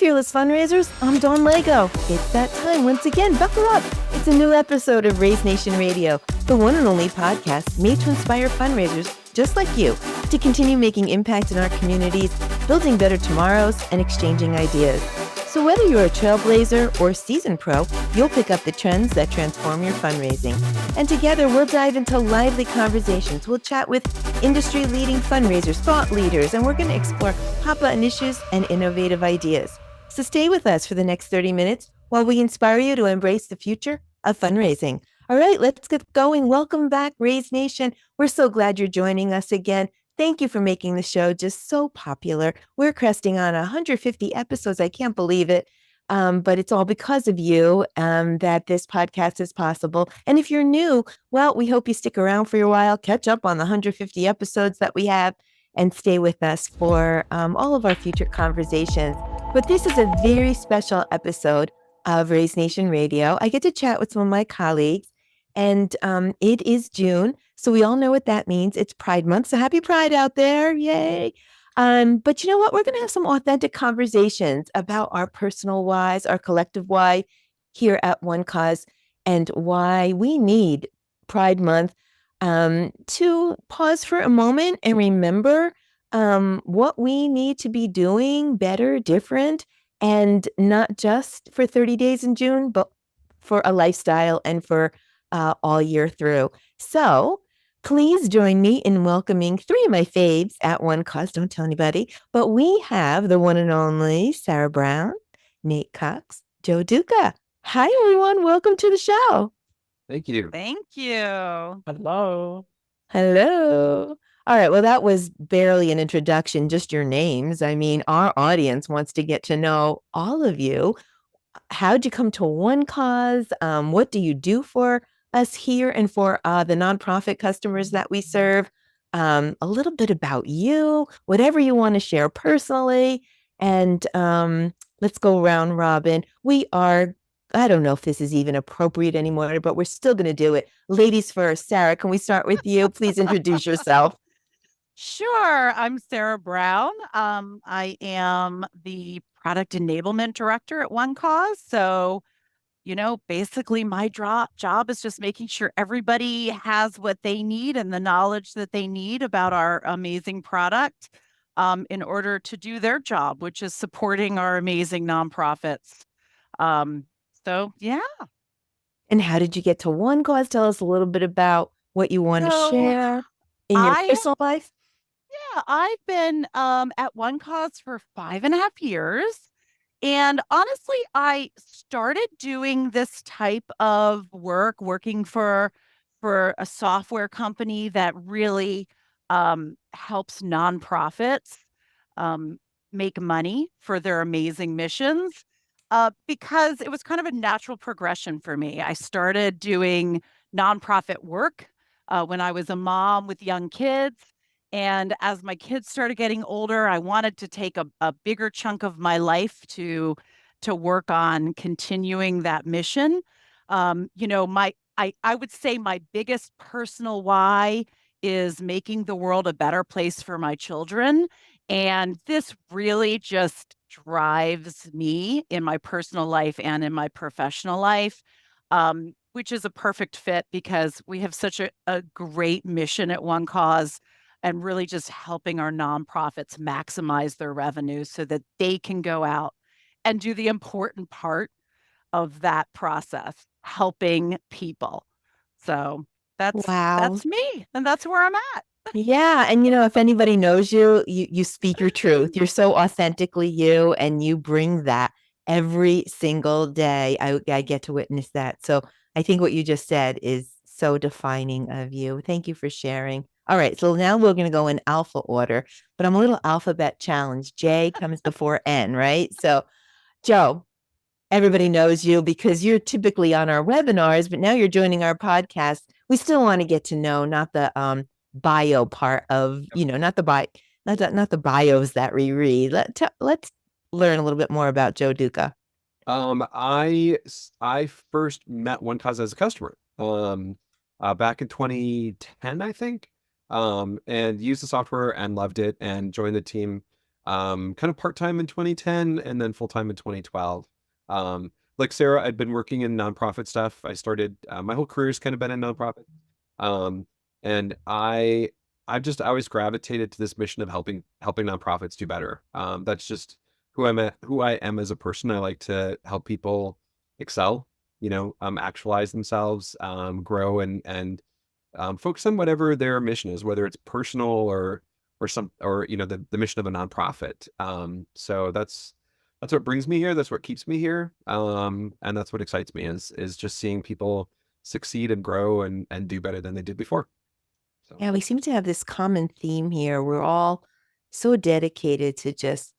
Fearless Fundraisers, I'm Dawn Lego. It's that time once again. Buckle up. It's a new episode of Raise Nation Radio, the one and only podcast made to inspire fundraisers just like you to continue making impact in our communities, building better tomorrows, and exchanging ideas. So whether you're a trailblazer or seasoned pro, you'll pick up the trends that transform your fundraising. And together, we'll dive into lively conversations. We'll chat with industry-leading fundraisers, thought leaders, and we're going to explore hot-button issues and innovative ideas. So stay with us for the next 30 minutes while we inspire you to embrace the future of fundraising. All right, let's get going. Welcome back, Raise Nation. We're so glad you're joining us again. Thank you for making the show just so popular. We're cresting on 150 episodes. I can't believe it. But it's all because of you that this podcast is possible. And if you're new, well, we hope you stick around for a while, catch up on the 150 episodes that we have, and stay with us for all of our future conversations. But this is a very special episode of Raise Nation Radio. I get to chat with some of my colleagues, and it is June. So we all know what that means. It's Pride Month. So happy Pride out there. Yay. But you know what? We're going to have some authentic conversations about our personal whys, our collective why here at OneCause, and why we need Pride Month to pause for a moment and remember what we need to be doing better, different, and not just for 30 days in June, but for a lifestyle and for all year through. So please join me in welcoming three of my faves at OneCause. Don't tell anybody. But we have the one and only Sarah Browne, Nate Cox, Joe Duca. Hi, everyone. Welcome to the show. Thank you. Thank you. Hello. Hello. All right. Well, that was barely an introduction, just your names. I mean, our audience wants to get to know all of you. How'd you come to OneCause? What do you do for us here and for the nonprofit customers that we serve? A little bit about you, whatever you want to share personally. And let's go round robin. I don't know if this is even appropriate anymore, but we're still going to do it. Ladies first. Sarah, can we start with you? Please introduce yourself. Sure. I'm Sarah Browne. I am the product enablement director at OneCause. So, basically my job is just making sure everybody has what they need and the knowledge that they need about our amazing product in order to do their job, which is supporting our amazing nonprofits. Yeah. And how did you get to OneCause? Tell us a little bit about what you want to share in your personal life. Yeah, I've been at OneCause for 5.5 years. And honestly, I started doing this type of work, working for a software company that really helps nonprofits make money for their amazing missions, because it was kind of a natural progression for me. I started doing nonprofit work when I was a mom with young kids. And as my kids started getting older, I wanted to take a bigger chunk of my life to work on continuing that mission. I would say my biggest personal why is making the world a better place for my children. And this really just drives me in my personal life and in my professional life, which is a perfect fit because we have such a great mission at OneCause, and really just helping our nonprofits maximize their revenue so that they can go out and do the important part of that process, helping people. So that's me, and that's where I'm at. Yeah. And, if anybody knows you, you speak your truth. You're so authentically you, and you bring that every single day. I get to witness that. So I think what you just said is so defining of you. Thank you for sharing. All right, so now we're going to go in alpha order, but I'm a little alphabet challenged. J comes before N, right? So, Joe, everybody knows you because you're typically on our webinars, but now you're joining our podcast. We still want to get to know, not the bio part of, not the bios that we read. Let's learn a little bit more about Joe Duca. I first met OneCause as a customer back in 2010, I think. And used the software and loved it and joined the team kind of part-time in 2010 and then full-time in 2012. Like Sarah, I'd been working in nonprofit stuff. I started, my whole career's kind of been in nonprofit. Um, and I've just always gravitated to this mission of helping nonprofits do better. That's just who I am as a person. I like to help people excel, actualize themselves, grow and focus on whatever their mission is, whether it's personal or the mission of a nonprofit. So that's what brings me here. That's what keeps me here. And that's what excites me is just seeing people succeed and grow and do better than they did before. So Yeah, we seem to have this common theme here. We're all so dedicated to just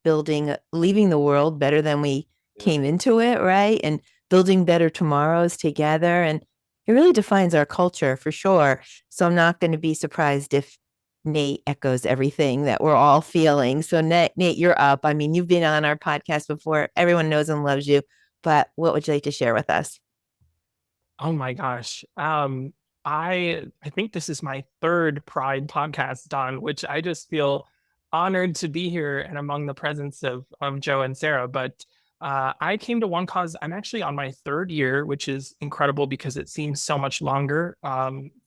leaving the world better than we yeah. came into it, right? And building better tomorrows together. And it really defines our culture for sure. So I'm not going to be surprised if Nate echoes everything that we're all feeling. So Nate, you're up. I mean, you've been on our podcast before. Everyone knows and loves you. But what would you like to share with us? Oh my gosh. I think this is my third Pride podcast done, which I just feel honored to be here and among the presence of Joe and Sarah. But I came to OneCause. I'm actually on my third year, which is incredible because it seems so much longer.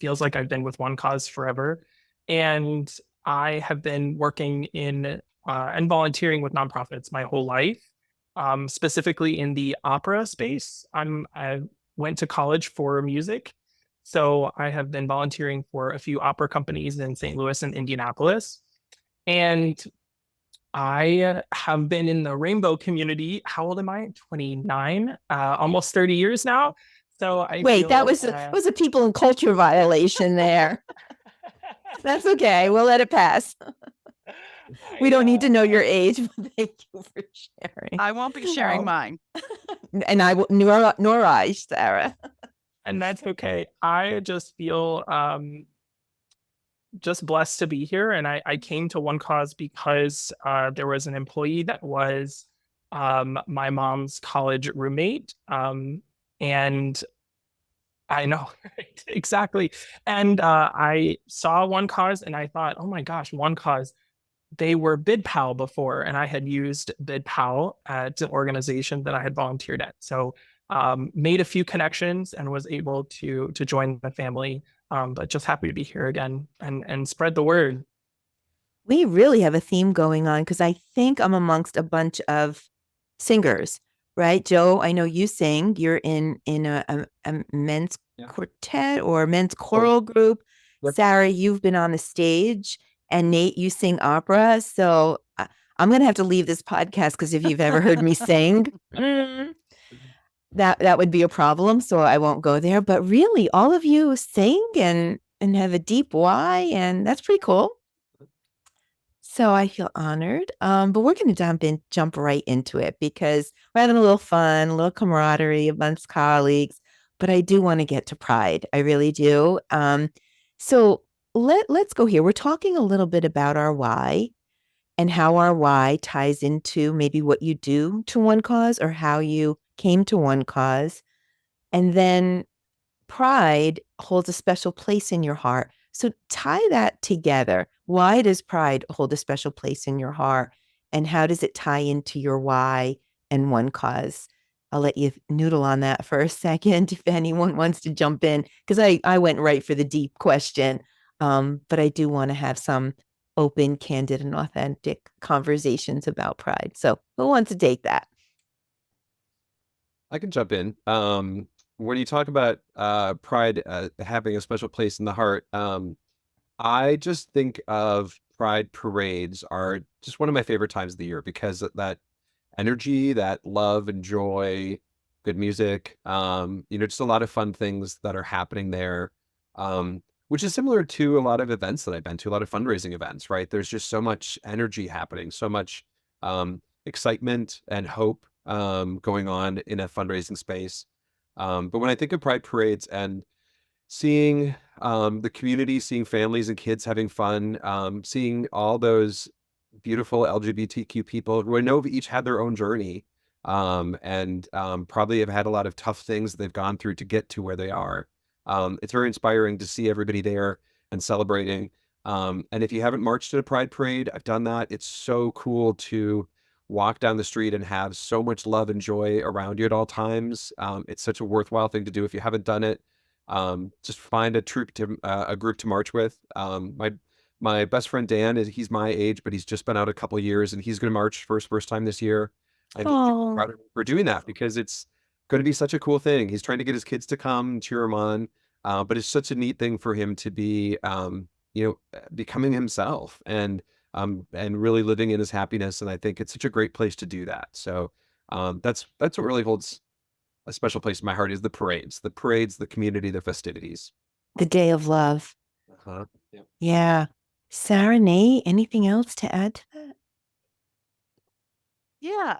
Feels like I've been with OneCause forever. And I have been working in and volunteering with nonprofits my whole life. Specifically in the opera space. I went to college for music. So I have been volunteering for a few opera companies in St. Louis and Indianapolis. And I have been in the rainbow community. How old am I? 29, almost 30 years now. So I Wait, feel, that was a people and culture violation there. That's okay. We'll let it pass. We don't need to know your age, but thank you for sharing. I won't be sharing No. mine. And I nor I, Sarah. And that's okay. I just feel just blessed to be here. And I came to OneCause because there was an employee that was my mom's college roommate. And I know, right? Exactly. And I saw OneCause and I thought, oh my gosh, OneCause, they were BidPal before, and I had used BidPal at an organization that I had volunteered at. So made a few connections and was able to join the family. But just happy to be here again and spread the word. We really have a theme going on because I think I'm amongst a bunch of singers, right? Joe, I know you sing. You're in a men's quartet or men's choral group. Yep. Sarah, you've been on the stage. And Nate, you sing opera. So I'm going to have to leave this podcast because if you've ever heard me sing, that would be a problem. So I won't go there. But really, all of you sing and have a deep why. And that's pretty cool. So I feel honored. But we're going to jump right into it because we're having a little fun, a little camaraderie amongst colleagues. But I do want to get to Pride. I really do. So let's go here. We're talking a little bit about our why and how our why ties into maybe what you do to OneCause or how you came to OneCause. And then Pride holds a special place in your heart. So tie that together. Why does Pride hold a special place in your heart? And how does it tie into your why and OneCause? I'll let you noodle on that for a second if anyone wants to jump in, because I went right for the deep question. But I do want to have some open, candid, and authentic conversations about Pride. So who wants to take that? I can jump in. When you talk about Pride having a special place in the heart, I just think of Pride parades are just one of my favorite times of the year because of that energy, that love and joy, good music, just a lot of fun things that are happening there, which is similar to a lot of events that I've been to, a lot of fundraising events, right? There's just so much energy happening, so much excitement and hope going on in a fundraising space. But when I think of Pride parades and seeing the community, seeing families and kids having fun, seeing all those beautiful LGBTQ people who I know have each had their own journey and probably have had a lot of tough things that they've gone through to get to where they are. It's very inspiring to see everybody there and celebrating. And if you haven't marched at a pride parade, I've done that. It's so cool to walk down the street and have so much love and joy around you at all times. It's such a worthwhile thing to do. If you haven't done it, just find a group to march with. My best friend Dan he's my age, but he's just been out a couple of years, and he's going to march for his first time this year. I'm just Oh, proud of him for doing that because it's going to be such a cool thing. He's trying to get his kids to come and cheer him on, but it's such a neat thing for him to be, becoming himself and really living in his happiness. And I think it's such a great place to do that. So that's what really holds a special place in my heart is the parades, the community, the festivities. the day of love. Uh-huh. Yeah. Yeah. Sarah, Nate, anything else to add to that? Yeah,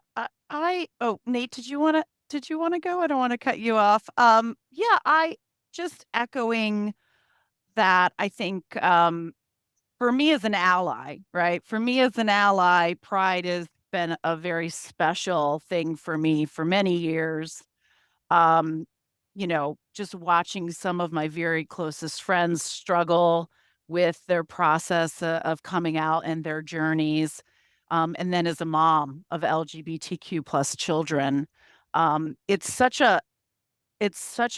oh, Nate, did you want to go? I don't want to cut you off. Yeah, I just echoing that. I think for me as an ally, right? For me as an ally, pride has been a very special thing for me for many years. Um, just watching some of my very closest friends struggle with their process of coming out and their journeys. And then as a mom of LGBTQ plus children, it's such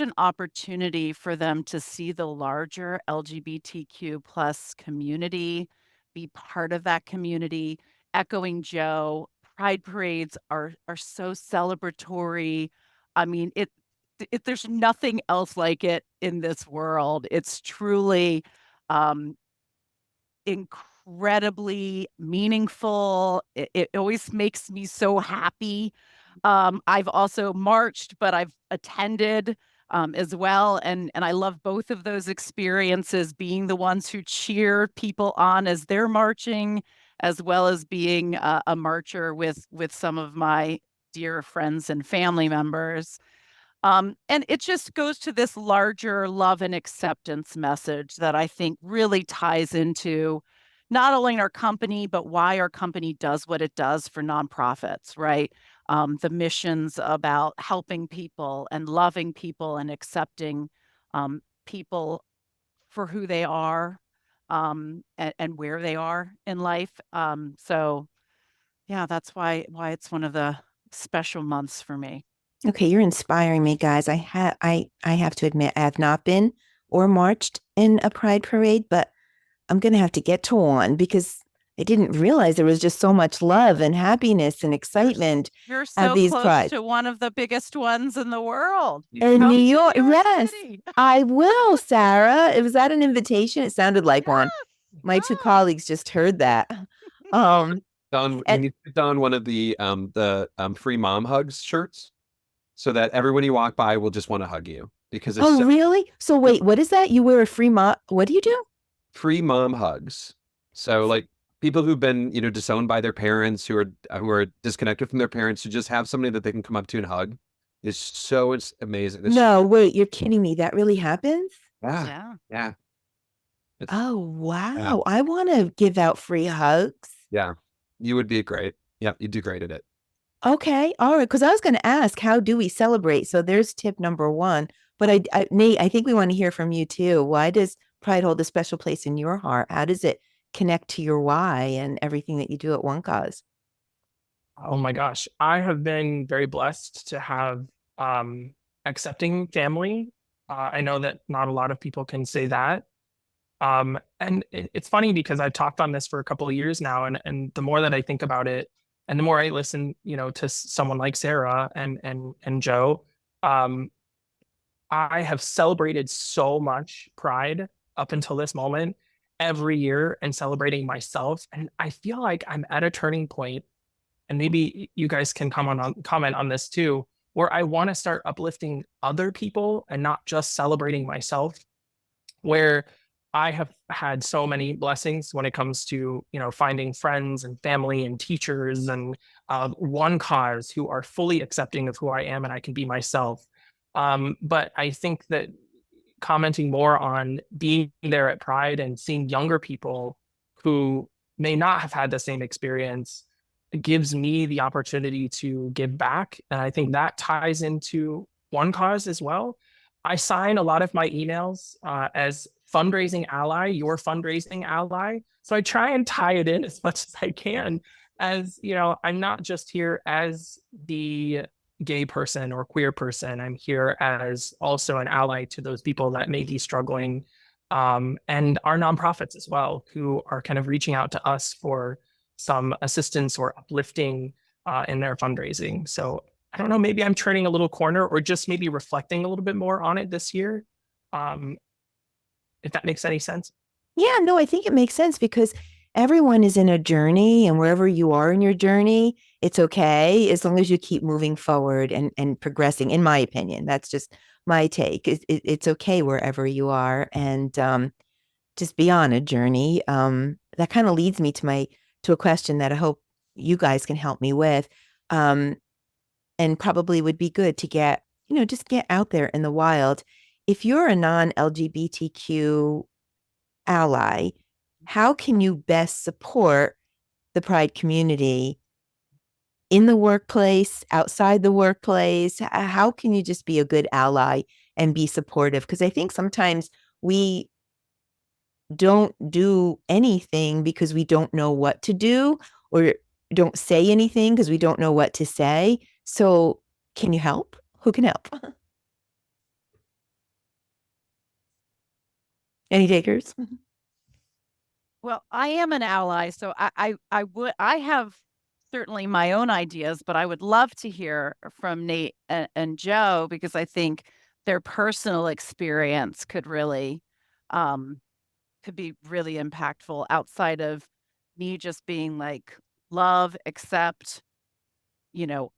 an opportunity for them to see the larger LGBTQ plus community, be part of that community. Echoing Joe, pride parades are so celebratory. I mean, there's nothing else like it in this world. It's truly um, incredibly meaningful. It always makes me so happy. I've also marched, but I've attended as well. And I love both of those experiences, being the ones who cheer people on as they're marching, as well as being a marcher with some of my dear friends and family members. And it just goes to this larger love and acceptance message that I think really ties into not only our company, but why our company does what it does for nonprofits, right? The missions about helping people and loving people and accepting people for who they are and where they are in life. So yeah, that's why it's one of the special months for me. Okay, you're inspiring me, guys. I have to admit I have not been or marched in a pride parade, but I'm gonna have to get to one because I didn't realize there was just so much love and happiness and excitement You're at so these close prides. to one of the biggest ones in the world. In Come New to York, yes, City. I will, Sarah. It was that an invitation? It sounded like one. My two Come. colleagues just heard that. Um, Don, you and need to put on one of the free mom hugs shirts so that everyone you walk by will just want to hug you because it's oh, really? So wait, what is that? You wear a free what do you do? free mom hugs. So like people who've been, disowned by their parents, who are disconnected from their parents, who just have somebody that they can come up to and hug is it's amazing. No, wait, you're kidding me. That really happens? Yeah, Yeah. yeah. Oh, Yeah, wow. I want to give out free hugs. yeah. You would be great. Yeah, you'd do great at it. Okay. All right. Because I was going to ask, how do we celebrate? So there's tip number one. But Nate, I think we want to hear from you too. Why does pride hold a special place in your heart? How does it connect to your why and everything that you do at OneCause? Oh my gosh. I have been very blessed to have accepting family. I know that not a lot of people can say that. And it's funny because I've talked on this for a couple of years now, and the more that I think about it, and the more I listen, to someone like Sarah and Joe, um, I have celebrated so much pride up until this moment every year and celebrating myself. And I feel like I'm at a turning point, and maybe you guys can comment on this too, where I want to start uplifting other people and not just celebrating myself, where I have had so many blessings when it comes to, finding friends and family and teachers and OneCause who are fully accepting of who I am and I can be myself. But I think that commenting more on being there at Pride and seeing younger people who may not have had the same experience gives me the opportunity to give back. And I think that ties into OneCause as well. I sign a lot of my emails as fundraising ally, your fundraising ally. So I try and tie it in as much as I can. As you know, I'm not just here as the gay person or queer person. I'm here as also an ally to those people that may be struggling, and our nonprofits as well, who are kind of reaching out to us for some assistance or uplifting in their fundraising. So I don't know, maybe I'm turning a little corner or just maybe reflecting a little bit more on it this year. Um, if that makes any sense. Yeah, no, I think it makes sense because everyone is in a journey, and wherever you are in your journey, it's okay as long as you keep moving forward and progressing, in my opinion. That's just my take. It's okay wherever you are, and just be on a journey. That kind of leads me to a question that I hope you guys can help me with. And probably would be good to get, just get out there in the wild. If you're a non-LGBTQ ally, how can you best support the Pride community in the workplace, outside the workplace? How can you just be a good ally and be supportive? Because I think sometimes we don't do anything because we don't know what to do, or don't say anything because we don't know what to say. So can you help? Who can help? Any takers? Well, I am an ally, so I have certainly my own ideas, but I would love to hear from Nate and Joe, because I think their personal experience could really could be really impactful outside of me just being like love, accept,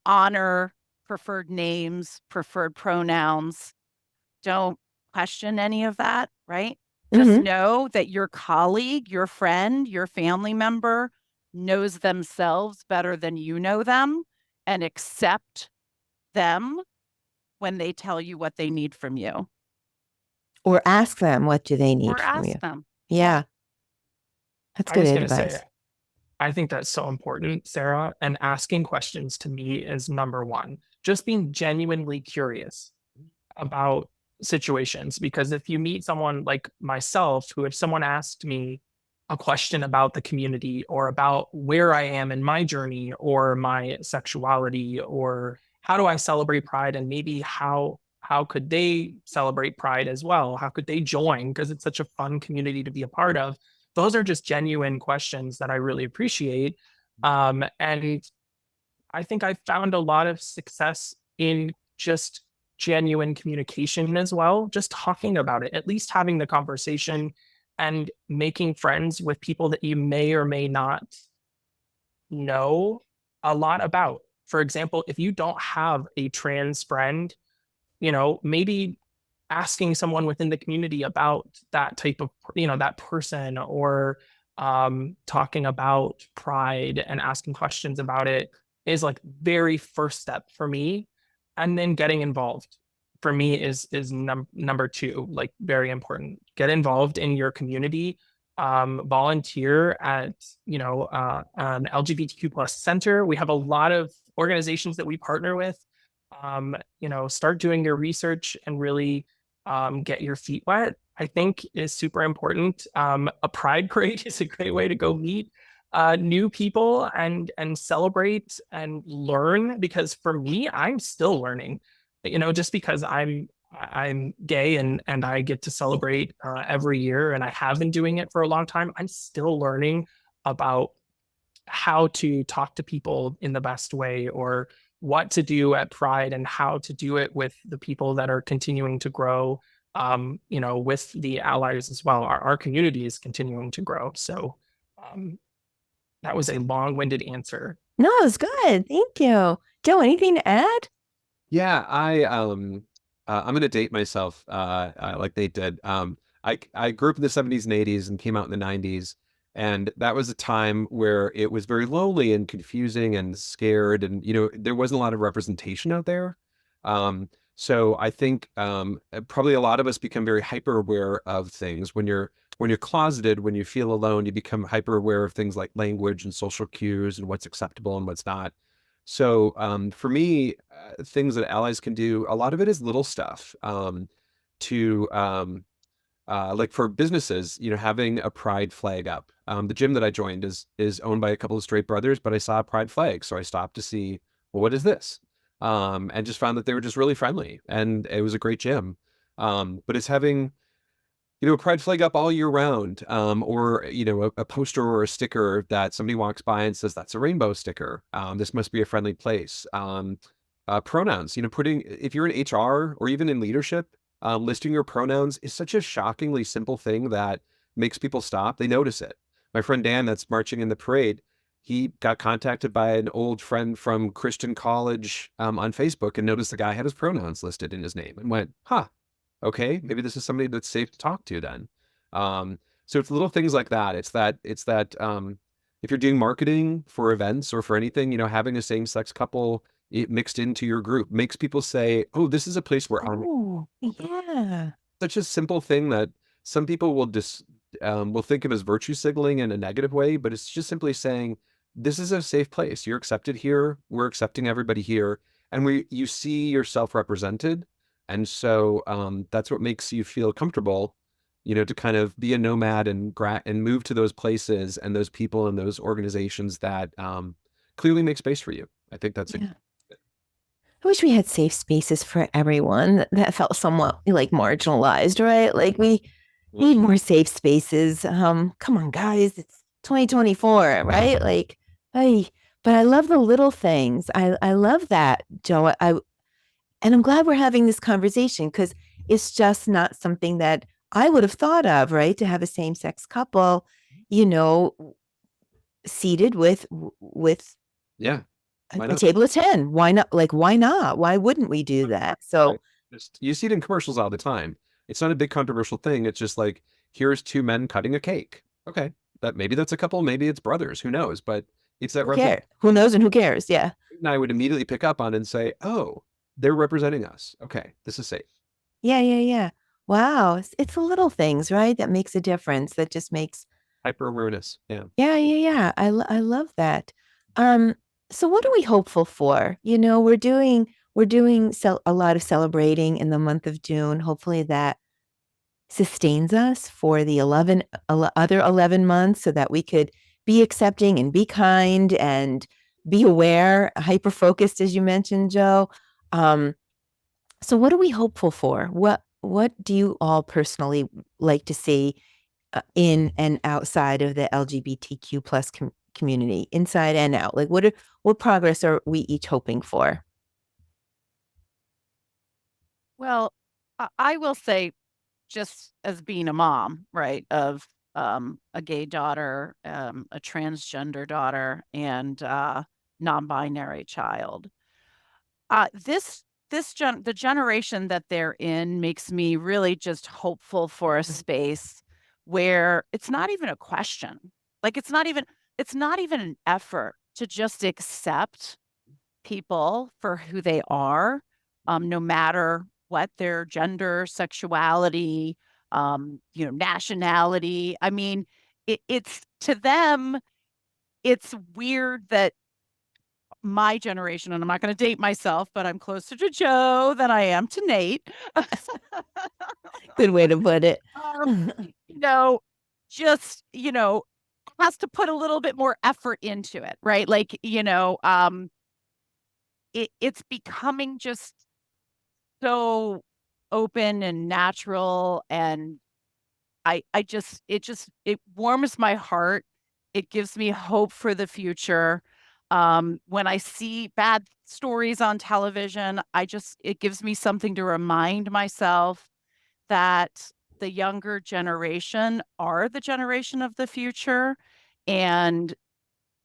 honor preferred names, preferred pronouns. Don't question any of that, right? Just Mhm. know that your colleague, your friend, your family member knows themselves better than you know them, and accept them when they tell you what they need from you, Or ask them, what do they need or from you? ask them. Yeah, that's I good was going to say, advice. I think that's so important, Sarah. And asking questions to me is number one. Just being genuinely curious about situations. Because if you meet someone like myself, who, if someone asked me a question about the community or about where I am in my journey or my sexuality or how do I celebrate Pride, and maybe how could they celebrate Pride as well? How could they join? Because it's such a fun community to be a part of. Those are just genuine questions that I really appreciate. And I think I found a lot of success in just genuine communication as well, just talking about it, at least having the conversation and making friends with people that you may or may not know a lot about. For example, if you don't have a trans friend, maybe asking someone within the community about that type of, that person, or talking about Pride and asking questions about it is like very first step for me. And then getting involved for me is number two, like very important. Get involved in your community. Volunteer at an LGBTQ plus center. We have a lot of organizations that we partner with. Start doing your research and really get your feet wet, I think is super important. A pride parade is a great way to go meet new people and celebrate and learn. Because for me, I'm still learning. Just because I'm gay and I get to celebrate every year, and I have been doing it for a long time. I'm still learning about how to talk to people in the best way, or what to do at Pride, and how to do it with the people that are continuing to grow, with the allies as well. Our community is continuing to grow. So um, that was a long-winded answer. No, it was good. Thank you. Joe, anything to add? Yeah, I'm gonna date myself, like they did. I grew up in the 70s and 80s and came out in the 90s, and that was a time where it was very lonely and confusing and scared, and there wasn't a lot of representation out there. So I think probably a lot of us become very hyper aware of things when you're closeted, when you feel alone, you become hyper aware of things like language and social cues and what's acceptable and what's not. So for me, things that allies can do, a lot of it is little stuff to like for businesses, having a pride flag up. The gym that I joined is owned by a couple of straight brothers, but I saw a pride flag, so I stopped to see, well, what is this? And just found that they were just really friendly, and it was a great gym. But it's having a pride flag up all year round, or a poster or a sticker that somebody walks by and says that's a rainbow sticker. This must be a friendly place. Pronouns, putting, if you're in HR or even in leadership, listing your pronouns is such a shockingly simple thing that makes people stop. They notice it. My friend Dan, that's marching in the parade, he got contacted by an old friend from Christian college on Facebook and noticed the guy had his pronouns listed in his name and went, huh, okay, maybe this is somebody that's safe to talk to then. So it's little things like that. It's that if you're doing marketing for events or for anything, having a same-sex couple mixed into your group makes people say, oh, this is a place where Oh, yeah. such a simple thing that some people will think of as virtue signaling in a negative way, but it's just simply saying, this is a safe place. You're accepted here. We're accepting everybody here. And you see yourself represented. And so that's what makes you feel comfortable, to kind of be a nomad and move to those places and those people and those organizations that clearly make space for you. I think that's Yeah. I wish we had safe spaces for everyone that felt somewhat like marginalized, right? Like we need more safe spaces. Come on, guys, it's 2024, right? Like, but I love the little things. I love that, Joe. And I'm glad we're having this conversation because it's just not something that I would have thought of, right? To have a same-sex couple, seated with yeah. a table of 10. Why not? Like, why not? Why wouldn't we do that? So you see it in commercials all the time. It's not a big controversial thing. It's just like, here's two men cutting a cake. Okay, maybe that's a couple, maybe it's brothers. Who knows? But it's that who knows and who cares? Yeah. And I would immediately pick up on and say, oh, they're representing us. Okay, this is safe. Yeah. Wow, it's the little things, right? That makes a difference. That just makes hyper awareness. Yeah. Yeah. I love that. So what are we hopeful for? We're doing a lot of celebrating in the month of June. Hopefully that sustains us for the other 11 months so that we could be accepting and be kind and be aware, hyper focused, as you mentioned, Joe. So what are we hopeful for? What do you all personally like to see in and outside of the LGBTQ plus community, inside and out? Like what progress are we each hoping for? Well, I will say, just as being a mom, right, of a gay daughter, a transgender daughter, and non-binary child, the generation that they're in makes me really just hopeful for a space where it's not even a question. Like it's not even an effort to just accept people for who they are, no matter what their gender, sexuality, nationality. I mean, it's to them, it's weird that my generation, and I'm not going to date myself, but I'm closer to Joe than I am to Nate. Good way to put it. Just, has to put a little bit more effort into it, right? Like, it's becoming just so open and natural, and it warms my heart. It gives me hope for the future. When I see bad stories on television, it gives me something to remind myself that the younger generation are the generation of the future, and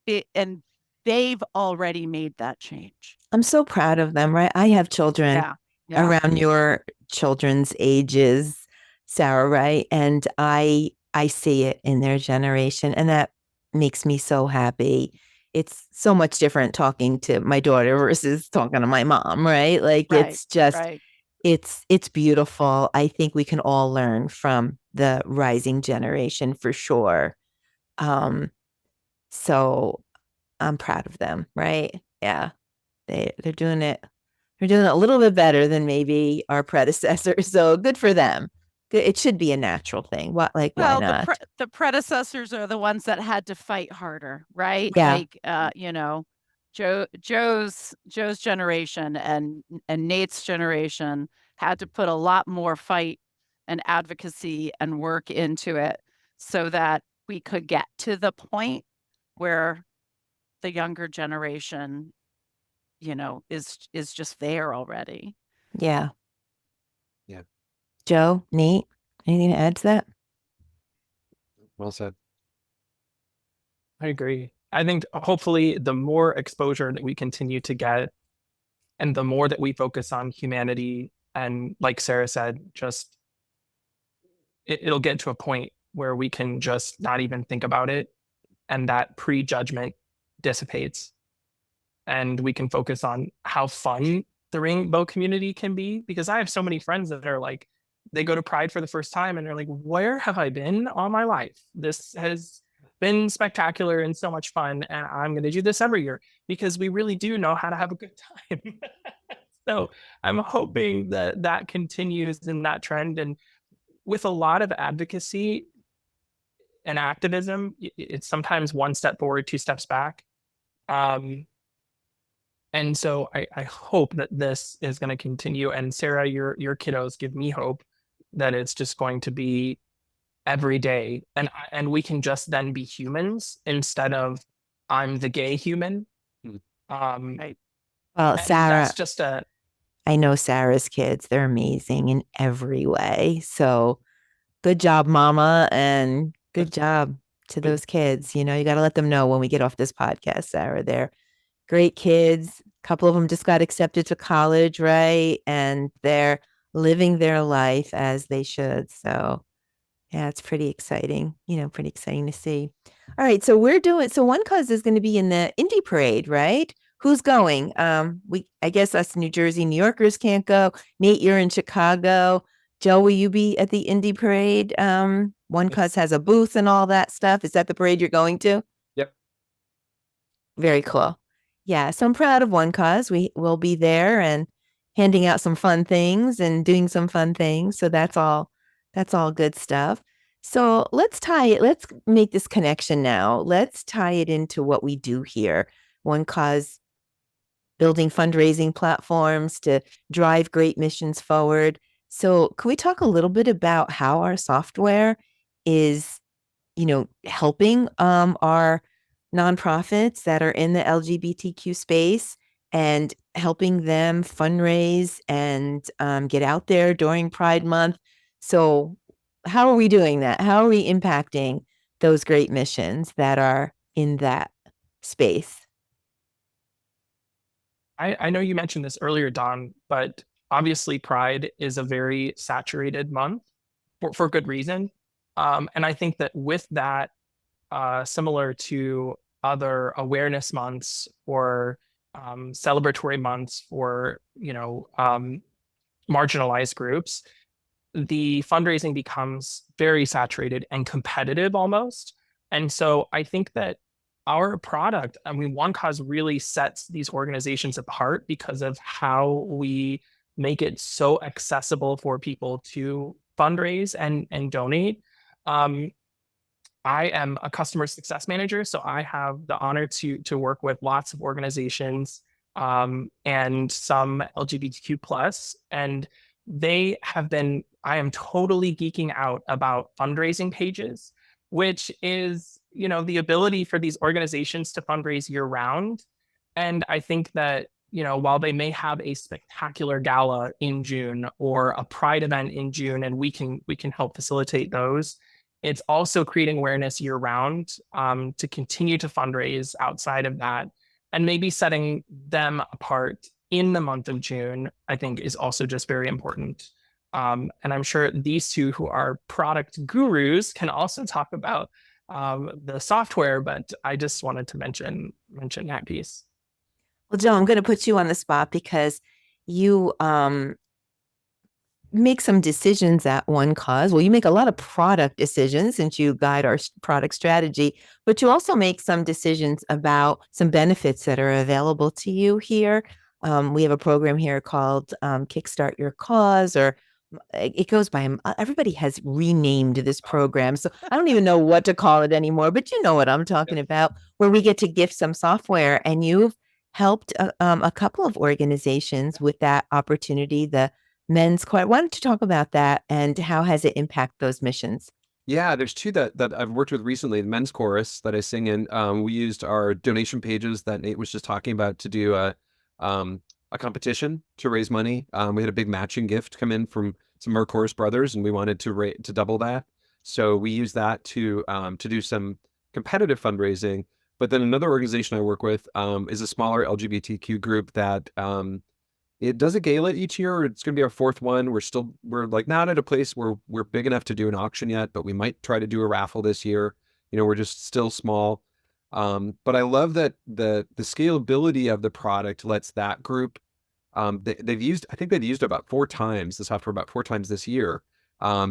they've already made that change. I'm so proud of them, right? I have children around your children's ages, Sarah, right? And I see it in their generation, and that makes me so happy. It's so much different talking to my daughter versus talking to my mom, right? Like it's just it's beautiful. I think we can all learn from the rising generation for sure. So I'm proud of them, right? Yeah. They're doing it. They're doing it a little bit better than maybe our predecessors. So good for them. It should be a natural thing. Why Well, not? the predecessors are the ones that had to fight harder, right? Yeah. Like, Joe's generation and Nate's generation had to put a lot more fight and advocacy and work into it so that we could get to the point where the younger generation, is just there already. Yeah. Yeah. Joe, Nate, anything to add to that? Well said. I agree. I think hopefully the more exposure that we continue to get and the more that we focus on humanity and like Sarah said, just it'll get to a point where we can just not even think about it and that prejudgment dissipates and we can focus on how fun the rainbow community can be. Because I have so many friends that are like, they go to Pride for the first time and they're like, where have I been all my life? This has been spectacular and so much fun. And I'm going to do this every year because we really do know how to have a good time. So I'm hoping that that continues in that trend. And with a lot of advocacy and activism, it's sometimes one step forward, two steps back. And so I hope that this is going to continue. And Sarah, your kiddos give me hope that it's just going to be every day, and we can just then be humans instead of I'm the gay human. Right. Well, Sarah, that's just I know Sarah's kids. They're amazing in every way. So good job, mama, and good job to those kids. You got to let them know when we get off this podcast, Sarah. They're great kids. A couple of them just got accepted to college, right? And they're living their life as they should. So yeah, it's pretty exciting, pretty exciting to see. All right. So OneCause is going to be in the Indie Parade, right? Who's going? I guess us New Jersey, New Yorkers can't go. Nate, you're in Chicago. Joe, will you be at the Indie Parade? OneCause has a booth and all that stuff. Is that the parade you're going to? Yep. Very cool. Yeah. So I'm proud of OneCause. We will be there and handing out some fun things and doing some fun things. So that's all good stuff. So let's make this connection now. Let's tie it into what we do here. OneCause, building fundraising platforms to drive great missions forward. So can we talk a little bit about how our software is, helping our nonprofits that are in the LGBTQ space and helping them fundraise and get out there during Pride Month? So how are we doing that? How are we impacting those great missions that are in that space? I know you mentioned this earlier, Don, but obviously Pride is a very saturated month for good reason. And I think that with that, similar to other awareness months or celebratory months for, marginalized groups, the fundraising becomes very saturated and competitive almost. And so I think that our product, OneCause really sets these organizations apart because of how we make it so accessible for people to fundraise and donate. I am a customer success manager, so I have the honor to work with lots of organizations and some LGBTQ plus, and they have been. I am totally geeking out about fundraising pages, which is the ability for these organizations to fundraise year round. And I think that while they may have a spectacular gala in June or a Pride event in June, and we can help facilitate those, it's also creating awareness year round to continue to fundraise outside of that. And maybe setting them apart in the month of June, I think, is also just very important. And I'm sure these two, who are product gurus, can also talk about the software, but I just wanted to mention that piece. Well, Joe, I'm going to put you on the spot because you make some decisions at OneCause. Well, you make a lot of product decisions since you guide our product strategy, but you also make some decisions about some benefits that are available to you here. We have a program here called Kickstart Your Cause, or it goes by, everybody has renamed this program. So I don't even know what to call it anymore, but you know what I'm talking about, where we get to gift some software, and you've helped a couple of organizations with that opportunity, the Men's Choir. Why don't you talk about that and how has it impacted those missions? Yeah, there's two that I've worked with recently. The men's chorus that I sing in. We used our donation pages that Nate was just talking about to do a competition to raise money. We had a big matching gift come in from some of our chorus brothers, and we wanted to double that. So we used that to do some competitive fundraising. But then another organization I work with is a smaller LGBTQ group that it does a gala each year. It's going to be our fourth one. We're like not at a place where we're big enough to do an auction yet, but we might try to do a raffle this year. We're just still small. But I love that the scalability of the product lets that group, I think they've used about 4 times the software about 4 times this year,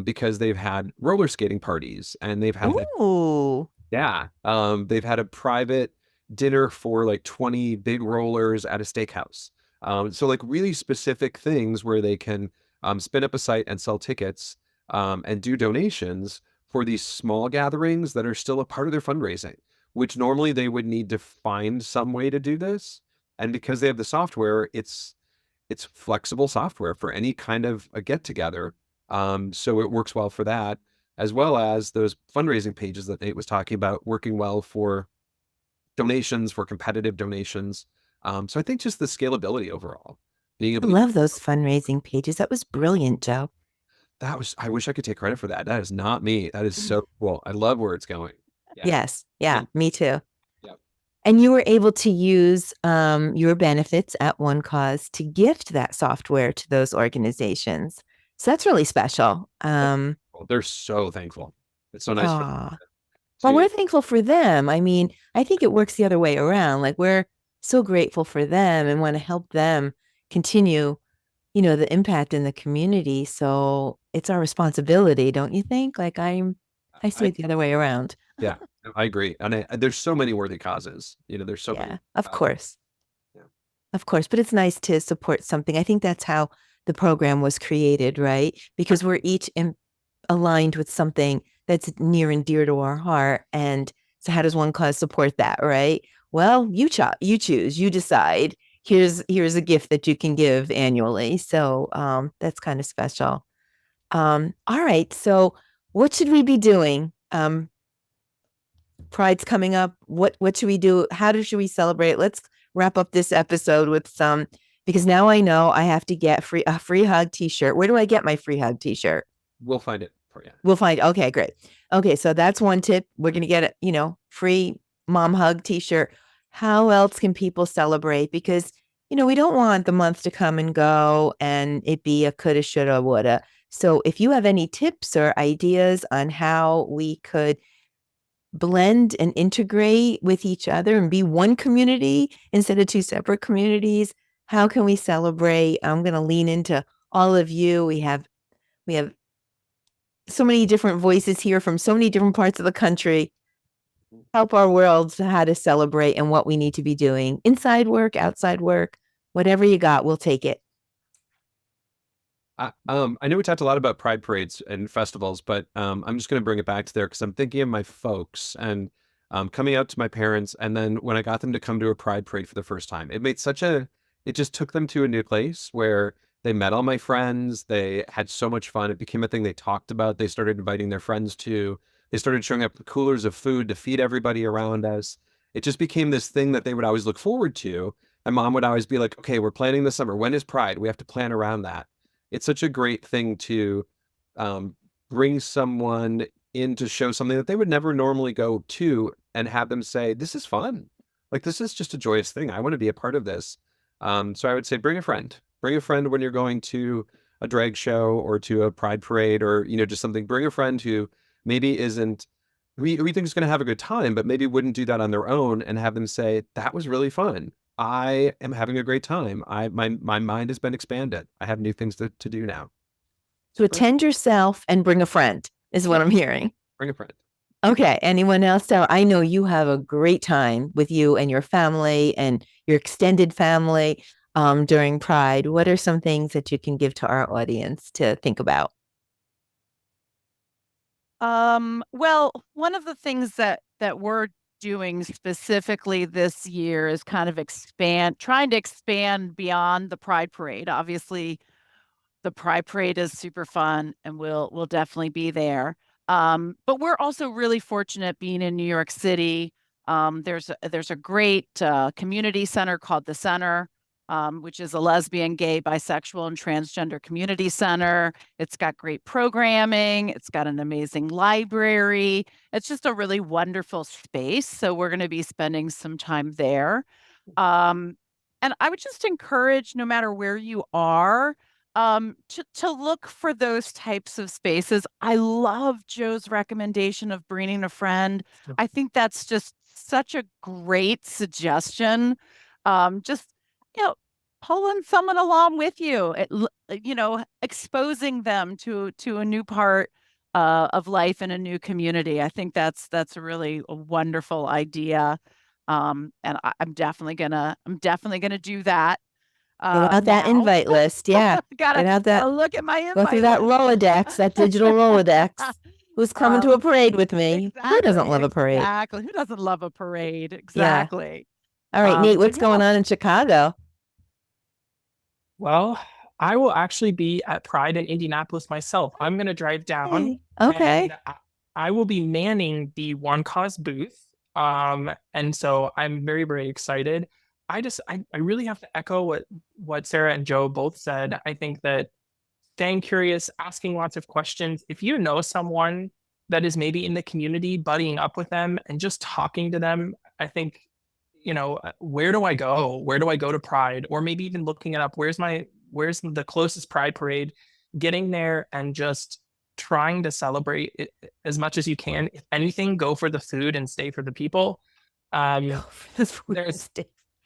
because they've had roller skating parties and they've had Ooh. they've had a private dinner for like 20 big rollers at a steakhouse. So like really specific things where they can spin up a site and sell tickets and do donations for these small gatherings that are still a part of their fundraising, which normally they would need to find some way to do this. And because they have the software, it's flexible software for any kind of a get together. So it works well for that, as well as those fundraising pages that Nate was talking about working well for donations, for competitive donations. So I think just the scalability overall, being I able to, love those fundraising pages. That was brilliant, Joe. I wish I could take credit for that. That is not me. That is so cool. I love where it's going. Yeah. Yes. Yeah, me too. Yep. And you were able to use your benefits at OneCause to gift that software to those organizations. So that's really special. Well, they're so thankful. It's so nice for them Well, to, we're thankful for them. I mean, I think it works the other way around. Like we're so grateful for them and want to help them continue, the impact in the community. So it's our responsibility, don't you think? Like I see it the other way around. yeah, I agree. And there's so many worthy causes. There's so many. Yeah, of course. Yeah. Of course. But it's nice to support something. I think that's how the program was created, right? Because we're each aligned with something that's near and dear to our heart. And so how does OneCause support that, right? Well, you choose, you decide. Here's a gift that you can give annually. So that's kind of special. All right. So what should we be doing? Pride's coming up. What should we do? Should we celebrate? Let's wrap up this episode with some, because now I know I have to get a free hug t-shirt. Where do I get my free hug t-shirt? We'll find it for you. We'll find. Okay, great. Okay, so that's one tip. We're going to get a, free mom hug t-shirt. How else can people celebrate? Because, we don't want the month to come and go and it be a coulda, shoulda, woulda. So if you have any tips or ideas on how we could blend and integrate with each other and be one community instead of two separate communities, how can we celebrate? I'm going to lean into all of you. We have so many different voices here from so many different parts of the country. Help our world how to celebrate and what we need to be doing. Inside work, outside work, whatever you got, we'll take it. I know we talked a lot about pride parades and festivals, but I'm just going to bring it back to there because I'm thinking of my folks and coming out to my parents. And then when I got them to come to a pride parade for the first time, it just took them to a new place where they met all my friends. They had so much fun. It became a thing they talked about. They started inviting their friends to. They started showing up with coolers of food to feed everybody around us. It just became this thing that they would always look forward to. My mom would always be like, okay, we're planning this summer. When is Pride? We have to plan around that. It's such a great thing to bring someone in to show something that they would never normally go to and have them say, this is fun. Like, this is just a joyous thing. I want to be a part of this. So I would say, bring a friend when you're going to a drag show or to a pride parade or, just something. Bring a friend who maybe isn't, we think is going to have a good time, but maybe wouldn't do that on their own, and have them say, that was really fun. I am having a great time. My mind has been expanded. I have new things to do now. So attend yourself and bring a friend is what I'm hearing. Bring a friend. Okay. Anyone else? So I know you have a great time with you and your family and your extended family. during Pride? What are some things that you can give to our audience to think about? Well, one of the things that we're doing specifically this year is kind of trying to expand beyond the Pride Parade. Obviously, the Pride Parade is super fun, and we'll definitely be there. But we're also really fortunate being in New York City. There's a great community center called the Center, which is a lesbian, gay, bisexual, and transgender community center. It's got great programming. It's got an amazing library. It's just a really wonderful space. So we're going to be spending some time there. And I would just encourage, no matter where you are, to look for those types of spaces. I love Joe's recommendation of bringing a friend. I think that's just such a great suggestion. Just, pulling someone along with you, exposing them to a new part of life in a new community. I think that's a really wonderful idea. And I'm definitely gonna do that. Get out that Now. invite list. Yeah. Gotta Get out that, look at my invite go through that list. Rolodex, that digital Rolodex. Who's coming to a parade with me? Who doesn't love a parade? Exactly. Who doesn't love a parade? Exactly. All right, Nate, what's so going on in Chicago? Well, I will actually be at Pride in Indianapolis myself. I'm going to drive down. Hey, okay. And I will be manning the OneCause booth. And so I'm very, very excited. I really have to echo what Sarah and Joe both said. I think that staying curious, asking lots of questions. If you know someone that is maybe in the community, buddying up with them and just talking to them, I think, where do I go? Where do I go to Pride? Or maybe even looking it up. Where's the closest Pride parade? Getting there and just trying to celebrate it as much as you can. If anything, go for the food and stay for the people. There's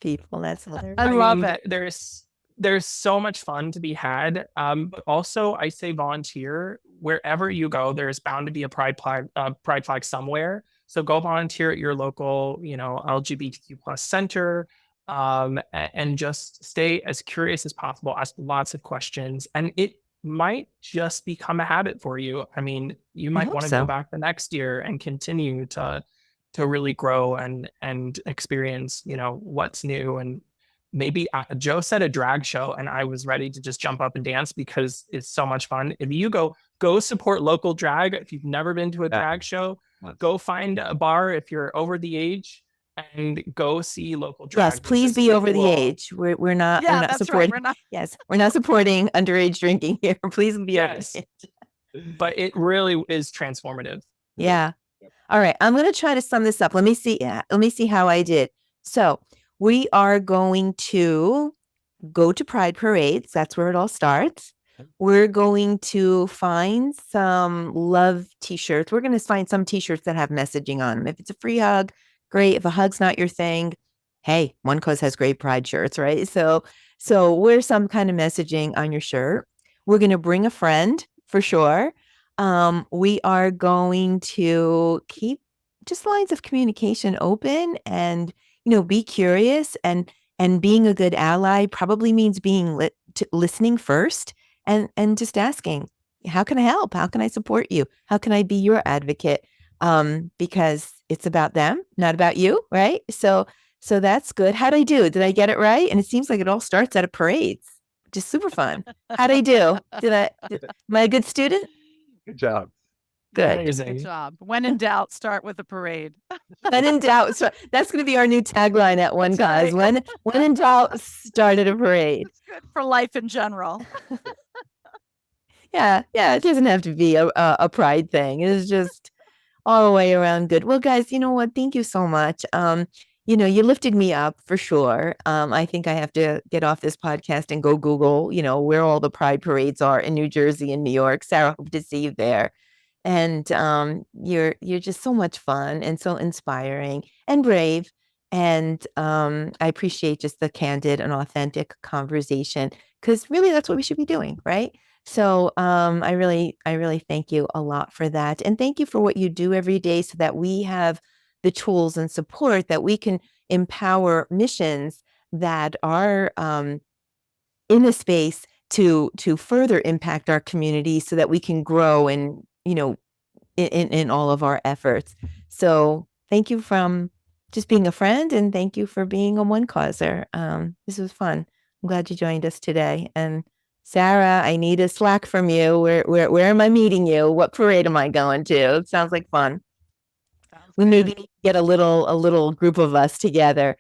people. That's hilarious. I love it. There's so much fun to be had. But also, I say volunteer wherever you go. There's bound to be a pride flag somewhere. So go volunteer at your local, LGBTQ plus center, and just stay as curious as possible. Ask lots of questions, and it might just become a habit for you. I mean, you might want to go back the next year and continue to really grow and experience, what's new. And maybe Joe said a drag show, and I was ready to just jump up and dance because it's so much fun. If you go support local drag, if you've never been to a drag show, go find a bar if you're over the age and go see local drag. Yes, please be over the age. We're not supporting. Right. We're not supporting underage drinking here. Please be over the age. But it really is transformative. Yeah. All right. I'm going to try to sum this up. Let me see how I did. So we are going to go to Pride parades. That's where it all starts. We're going to find some love t-shirts. We're going to find some t-shirts that have messaging on them. If it's a free hug, great. If a hug's not your thing, hey, OneCause has great Pride shirts, right? So wear some kind of messaging on your shirt. We're going to bring a friend for sure. We are going to keep just lines of communication open and, be curious, and being a good ally probably means being listening first and just asking, how can I help? How can I support you? How can I be your advocate? Because it's about them, not about you, right? So that's good. How'd I do? Did I get it right? And it seems like it all starts at a parade, which is super fun. How'd I do? Am I a good student? Good job. Good. Amazing. Good job. When in doubt, start with a parade. When in doubt, that's going to be our new tagline at OneCause. Right. When in doubt, start at a parade. It's good for life in general. Yeah. It doesn't have to be a pride thing. It's just all the way around good. Well, guys, you know what? Thank you so much. You lifted me up for sure. I think I have to get off this podcast and go Google, where all the pride parades are in New Jersey and New York. Sarah, hope to see you there. And you're just so much fun and so inspiring and brave. And I appreciate just the candid and authentic conversation, because really that's what we should be doing, right? So I really thank you a lot for that. And thank you for what you do every day so that we have the tools and support that we can empower missions that are in a space to further impact our community so that we can grow and, in all of our efforts. So thank you from just being a friend, and thank you for being a OneCauser. This was fun. I'm glad you joined us today. And Sarah, I need a Slack from you. Where am I meeting you? What parade am I going to? It sounds like fun. We maybe need to get a little group of us together.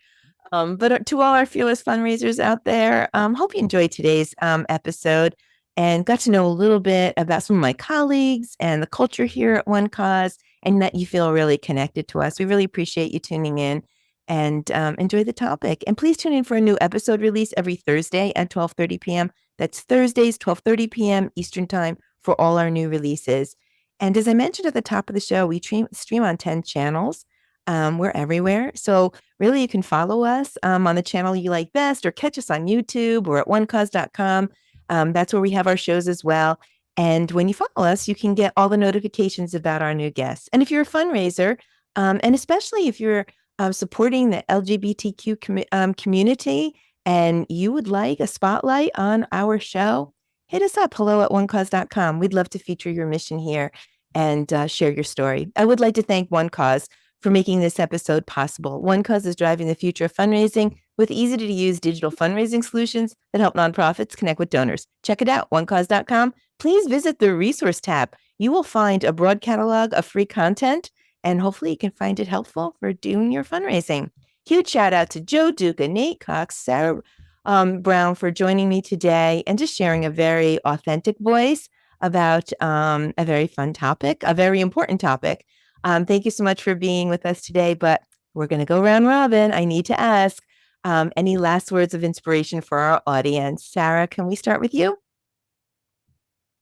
But to all our fearless fundraisers out there, hope you enjoyed today's episode and got to know a little bit about some of my colleagues and the culture here at OneCause, and that you feel really connected to us. We really appreciate you tuning in and enjoy the topic. And please tune in for a new episode release every Thursday at 12:30 p.m. That's Thursdays, 12:30 p.m. Eastern Time for all our new releases. And as I mentioned at the top of the show, we stream on 10 channels. We're everywhere. So really, you can follow us on the channel you like best, or catch us on YouTube or at onecause.com. That's where we have our shows as well. And when you follow us, you can get all the notifications about our new guests. And if you're a fundraiser, and especially if you're supporting the LGBTQ community and you would like a spotlight on our show, hit us up, hello@onecause.com. We'd love to feature your mission here and share your story. I would like to thank OneCause for making this episode possible. OneCause is driving the future of fundraising with easy-to-use digital fundraising solutions that help nonprofits connect with donors. Check it out, onecause.com. Please visit the resource tab. You will find a broad catalog of free content, and hopefully you can find it helpful for doing your fundraising. Huge shout out to Joe, Duca, Nate Cox, Sarah Browne for joining me today and just sharing a very authentic voice about a very fun topic, a very important topic. Thank you so much for being with us today, but we're going to go round robin. I need to ask any last words of inspiration for our audience. Sarah, can we start with you?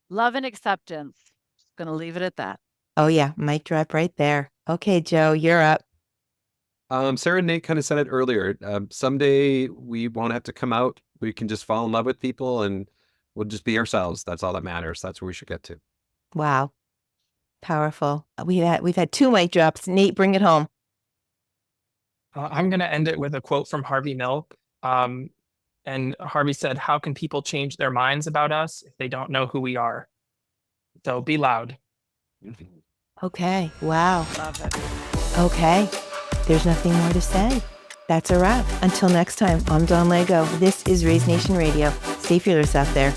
Love and acceptance. Just going to leave it at that. Oh, yeah. Mic drop right there. Okay, Joe, you're up. Sarah and Nate kind of said it earlier. Someday we won't have to come out. We can just fall in love with people and we'll just be ourselves. That's all that matters. That's where we should get to. Wow. Powerful. We've had 2 mic drops. Nate, bring it home. I'm going to end it with a quote from Harvey Milk. And Harvey said, "How can people change their minds about us if they don't know who we are?" So be loud. Okay. Wow. Love it. Okay. There's nothing more to say. That's a wrap. Until next time, I'm Dawn Lego. This is Raise Nation Radio. Stay fearless out there.